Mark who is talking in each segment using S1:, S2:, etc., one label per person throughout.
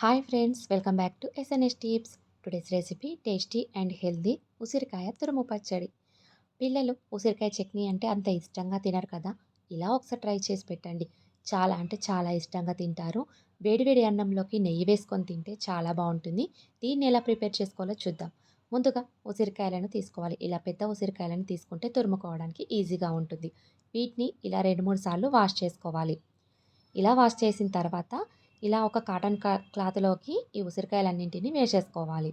S1: Hi friends, welcome back to SNS tips. Today's recipe tasty and healthy ఉసిరికాయ తురుము పచ్చడి. పిల్లలు ఉసిరికాయ చట్నీ అంటే అంత ఇష్టంగా తినరు కదా. ఇలా ఒకసారి ట్రై చేసి పెట్టండి. చాలా అంటే చాలా ఇష్టంగా తింటారు. వేడివేడి అన్నంలోకి నెయ్యి వేసుకొని తింటే చాలా బాగుంటుంది. దీన్ని ఎలా ప్రిపేర్ చేసుకోవాలో చూద్దాం. ముందుగా ఉసిరికాయలను తీసుకోవాలి. ఇలా పెద్ద ఉసిరికాయలను తీసుకుంటే తురుముకోవడానికి ఈజీగా ఉంటుంది. వీటిని ఇలా 2-3 సార్లు వాష్ చేసుకోవాలి. ఇలా వాష్ చేసిన తర్వాత ఇలా ఒక కాటన్ క్లాత్‌లోకి ఈ ఉసిరికాయలన్నింటిని వేసేసుకోవాలి.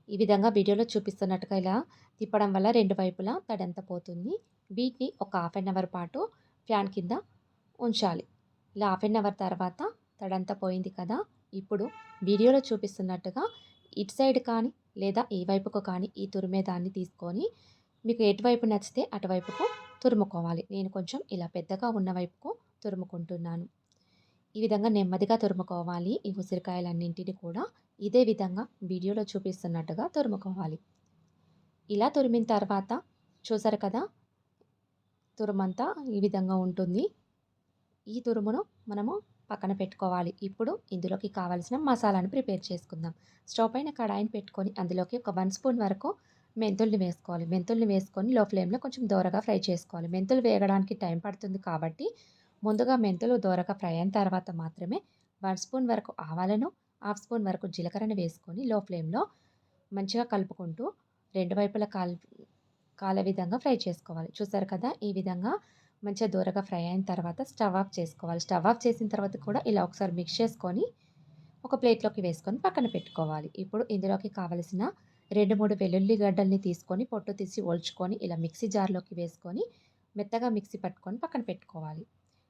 S1: ఈ విధంగా వీడియోలో చూపిస్తున్నట్టుగా ఇలా తిప్పడం వల్ల 2 వైపులా తడంతా పోతుంది. వీటిని ఒక హాఫ్ అన్ అవర్ పాటు ఫ్యాన్ కింద ఉంచాలి. ఇలా హాఫ్ అన్ అవర్ తర్వాత తడంతా పోయింది కదా. ఇప్పుడు వీడియోలో చూపిస్తున్నట్టుగా ఇటు సైడ్ కానీ లేదా ఈ వైపుకు కానీ ఈ తురిమే దాన్ని తీసుకొని మీకు ఎటువైపు నచ్చితే అటువైపుకు తురుముకోవాలి. నేను కొంచెం ఇలా పెద్దగా ఉన్న వైపుకు తురుముకుంటున్నాను. ఈ విధంగా నెమ్మదిగా తురుముకోవాలి. ఈ ఉసిరికాయలన్నింటిని కూడా ఇదే విధంగా వీడియోలో చూపిస్తున్నట్టుగా తురుముకోవాలి. ఇలా తురిమిన తర్వాత చూసారు కదా, తురుమంతా ఈ విధంగా ఉంటుంది. ఈ తురుమును మనము పక్కన పెట్టుకోవాలి. ఇప్పుడు ఇందులోకి కావాల్సిన మసాలాను ప్రిపేర్ చేసుకుందాం. స్టవ్ పైన కడాయిని పెట్టుకొని అందులోకి ఒక 1 స్పూన్ వరకు మెంతుల్ని వేసుకోవాలి. మెంతుల్ని వేసుకొని లో ఫ్లేమ్‌లో కొంచెం దోరగా ఫ్రై చేసుకోవాలి. మెంతులు వేగడానికి టైం పడుతుంది కాబట్టి ముందుగా మెంతులు దోరగా ఫ్రై అయిన తర్వాత మాత్రమే 1 స్పూన్ వరకు ఆవాలను, హాఫ్ స్పూన్ వరకు జీలకర్రను వేసుకొని లో ఫ్లేమ్‌లో మంచిగా కలుపుకుంటూ రెండు వైపులా కాలే విధంగా ఫ్రై చేసుకోవాలి. చూసారు కదా, ఈ విధంగా మంచిగా దూరగా ఫ్రై అయిన తర్వాత స్టవ్ ఆఫ్ చేసుకోవాలి. స్టవ్ ఆఫ్ చేసిన తర్వాత కూడా ఇలా ఒకసారి మిక్స్ చేసుకొని ఒక ప్లేట్‌లోకి వేసుకొని పక్కన పెట్టుకోవాలి. ఇప్పుడు ఇందులోకి కావలసిన 2, 3 వెల్లుల్లి గడ్డల్ని తీసుకొని పొట్టు తీసి ఒలుచుకొని ఇలా మిక్సీ జార్‌లోకి వేసుకొని మెత్తగా మిక్సీ పట్టుకొని పక్కన పెట్టుకోవాలి.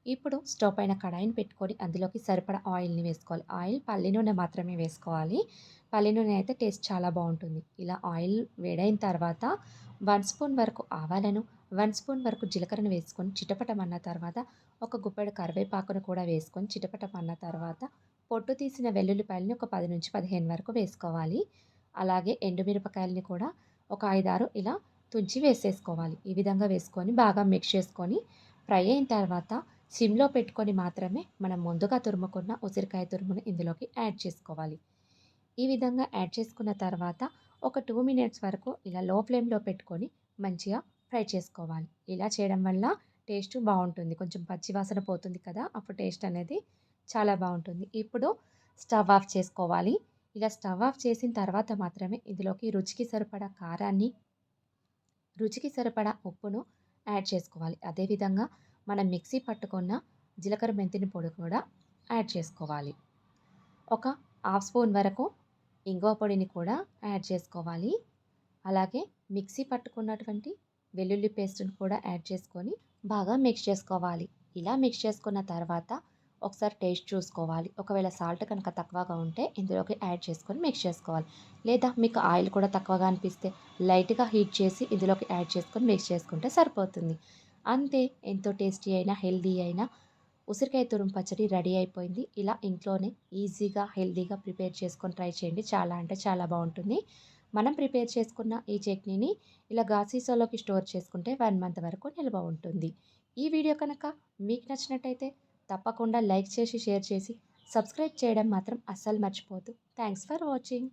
S1: ఇప్పుడు స్టవ్ పైన కడాయిని పెట్టుకొని అందులోకి సరిపడా ఆయిల్‌ని వేసుకోవాలి. ఆయిల్ పల్లి నూనె మాత్రమే వేసుకోవాలి. పల్లి నూనె అయితే టేస్ట్ చాలా బాగుంటుంది. ఇలా ఆయిల్ వేడైన తర్వాత 1 స్పూన్ వరకు ఆవాలను, 1 స్పూన్ వరకు జీలకర్రను వేసుకొని చిటపటమన్న తర్వాత ఒక గుప్పెడు కరివేపాకును కూడా వేసుకొని చిటపటమన్న తర్వాత పొట్టు తీసిన వెల్లుల్లిపాయలని ఒక 10-15 వరకు వేసుకోవాలి. అలాగే ఎండుమిరపకాయలని కూడా ఒక 5, 6 ఇలా తుంచి వేసేసుకోవాలి. ఈ విధంగా వేసుకొని బాగా మిక్స్ చేసుకొని ఫ్రై అయిన తర్వాత సిమ్‌లో పెట్టుకొని మాత్రమే మనం ముందుగా తురుముకున్న ఉసిరికాయ తురుముని ఇందులోకి యాడ్ చేసుకోవాలి. ఈ విధంగా యాడ్ చేసుకున్న తర్వాత ఒక 2 మినిట్స్ వరకు ఇలా లో ఫ్లేమ్‌లో పెట్టుకొని మంచిగా ఫ్రై చేసుకోవాలి. ఇలా చేయడం వల్ల టేస్ట్ బావుంటుంది. కొంచెం పచ్చి వాసన పోతుంది కదా, అప్పుడు టేస్ట్ అనేది చాలా బావుంటుంది. ఇప్పుడు స్టవ్ ఆఫ్ చేసుకోవాలి. ఇలా స్టవ్ ఆఫ్ చేసిన తర్వాత మాత్రమే ఇందులోకి రుచికి సరిపడా కారాన్ని, రుచికి సరిపడా ఉప్పును యాడ్ చేసుకోవాలి. అదేవిధంగా మనం మిక్సీ పట్టుకున్న జీలకర్ర మెంతిని పొడి కూడా యాడ్ చేసుకోవాలి. ఒక హాఫ్ స్పూన్ వరకు ఇంగువ పొడిని కూడా యాడ్ చేసుకోవాలి. అలాగే మిక్సీ పట్టుకున్నటువంటి వెల్లుల్లి పేస్ట్‌ని కూడా యాడ్ చేసుకొని బాగా మిక్స్ చేసుకోవాలి. ఇలా మిక్స్ చేసుకున్న తర్వాత ఒకసారి టేస్ట్ చూసుకోవాలి. ఒకవేళ సాల్ట్ కనుక తక్కువగా ఉంటే ఇందులోకి యాడ్ చేసుకొని మిక్స్ చేసుకోవాలి. లేదా మీకు ఆయిల్ కూడా తక్కువగా అనిపిస్తే లైట్‌గా హీట్ చేసి ఇందులోకి యాడ్ చేసుకొని మిక్స్ చేసుకుంటే సరిపోతుంది. అంతే, ఎంతో టేస్టీ అయిన, హెల్తీ అయిన ఉసిరికాయ తురుము పచ్చడి రెడీ అయిపోయింది. ఇలా ఇంట్లోనే ఈజీగా, హెల్తీగా ప్రిపేర్ చేసుకొని ట్రై చేయండి. చాలా అంటే చాలా బాగుంటుంది. మనం ప్రిపేర్ చేసుకున్న ఈ చట్నీని ఇలా సీసాలోకి స్టోర్ చేసుకుంటే 1 మంత్ వరకు నిల్వ ఉంటుంది. ఈ వీడియో కనుక మీకు నచ్చినట్టయితే తప్పకుండా లైక్ చేసి, షేర్ చేసి, సబ్స్క్రైబ్ చేయడం మాత్రం అస్సలు మర్చిపోవద్దు. Thanks for watching.